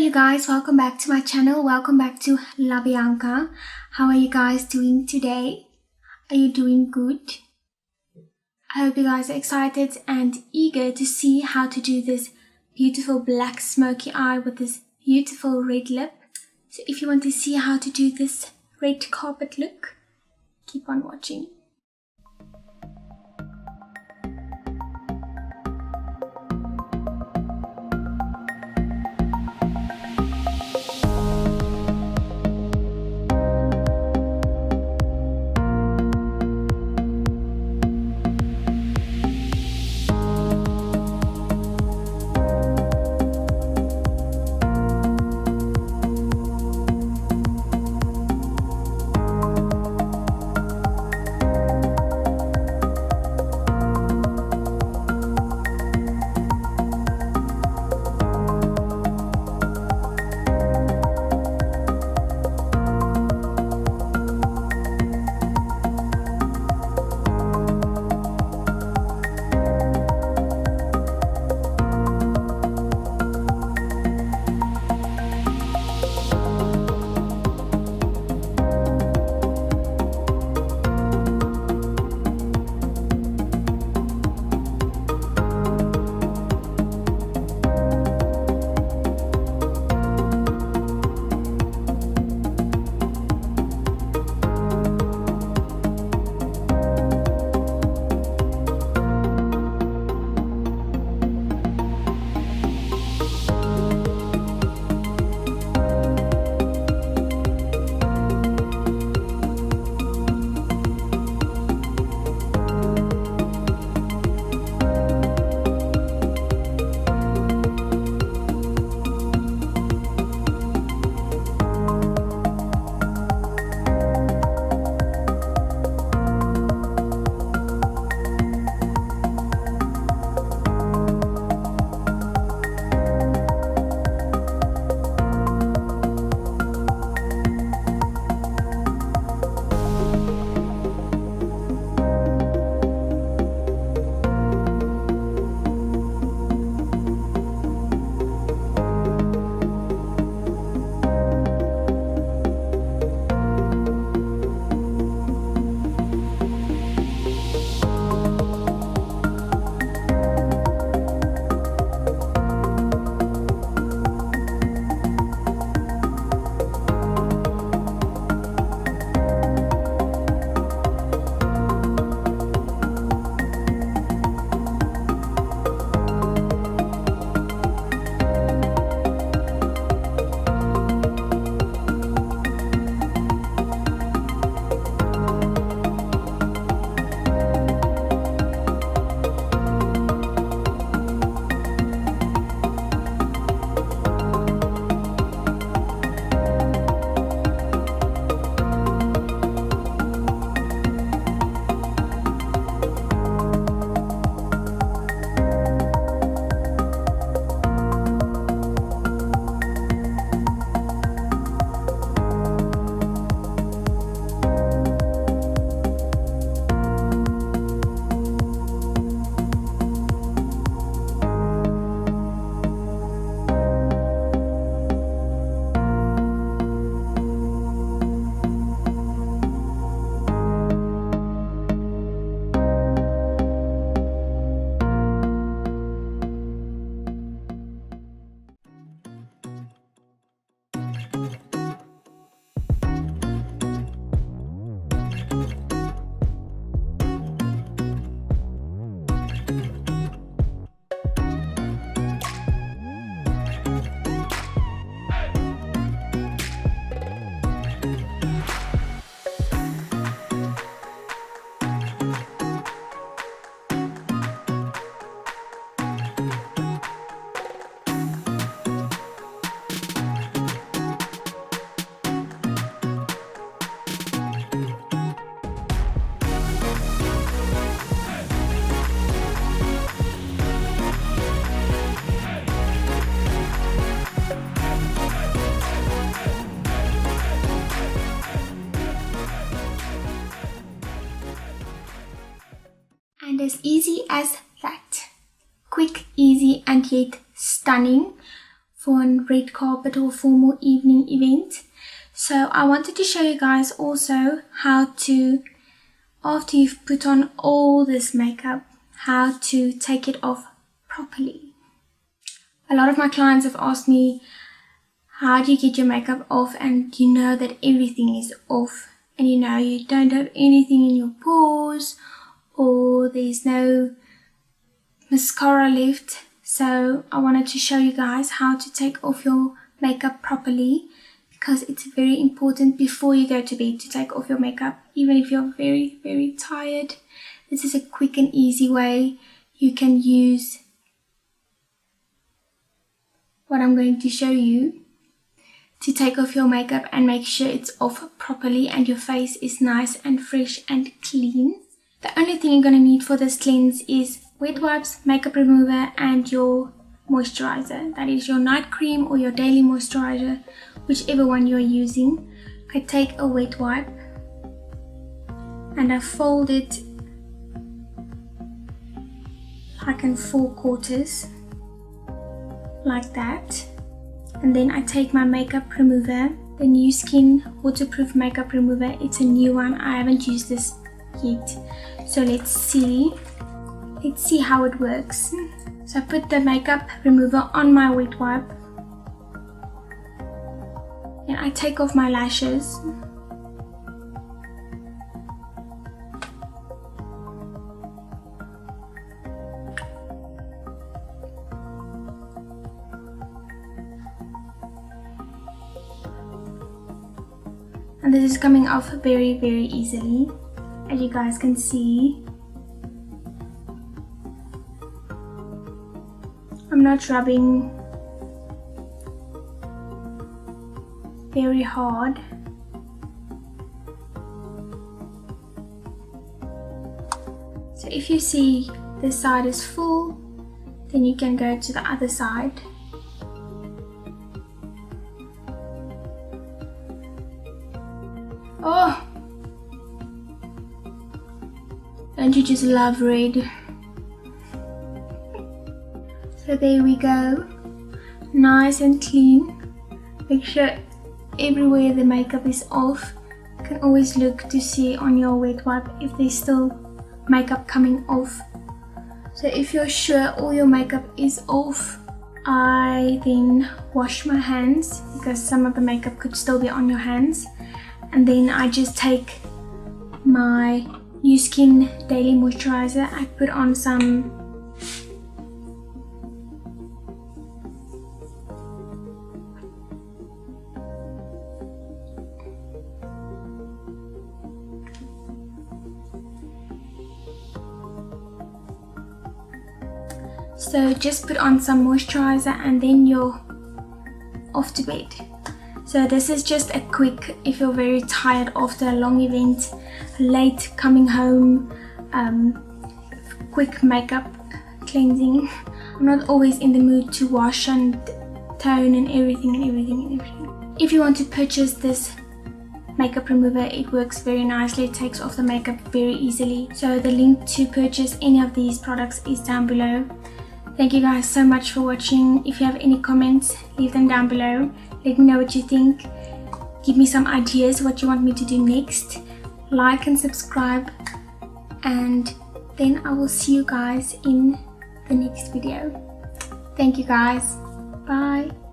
you guys, welcome back to my channel. Welcome back to La Bianca. How are you guys doing today? Are you doing good? I hope you guys are excited and eager to see how to do this beautiful black smoky eye with this beautiful red lip. So if you want to see how to do this red carpet look, keep on watching. And as easy as that. Quick, easy and yet stunning for a red carpet or formal evening event. So I wanted to show you guys also how to, after you've put on all this makeup, how to take it off properly. A lot of my clients have asked me, how do you get your makeup off and you know that everything is off, and you know you don't have anything in your pores or there's no mascara left. So I wanted to show you guys how to take off your makeup properly, because it's very important before you go to bed to take off your makeup. Even if you're very, very tired, this is a quick and easy way you can use what I'm going to show you to take off your makeup and make sure it's off properly and your face is nice and fresh and clean. The only thing you're going to need for this cleanse is wet wipes, makeup remover, and your moisturizer. That is your night cream or your daily moisturizer, whichever one you're using. I take a wet wipe and I fold it like in 4/4, like that. And then I take my makeup remover, the Nu Skin waterproof makeup remover. It's a new one, I haven't used this yet. So let's see how it works. So I put the makeup remover on my wet wipe and I take off my lashes. And this is coming off very, very easily, as you guys can see. I'm not rubbing very hard. So if you see this side is full, then you can go to the other side. Oh! Don't you just love red? So there we go, nice and clean. Make sure everywhere the makeup is off. You can always look to see on your wet wipe if there's still makeup coming off. So if you're sure all your makeup is off, I then wash my hands, because some of the makeup could still be on your hands. And then I just take my Nu Skin daily moisturizer. I put on some So just put on some moisturizer and then you're off to bed. So this is just a quick, if you're very tired after a long event, late coming home, quick makeup cleansing. I'm not always in the mood to wash and tone and everything. If you want to purchase this makeup remover, it works very nicely. It takes off the makeup very easily. So the link to purchase any of these products is down below. Thank you guys so much for watching. If you have any comments, leave them down below. Let me know what you think. Give me some ideas what you want me to do next. Like and subscribe, and then I will see you guys in the next video. Thank you guys. Bye.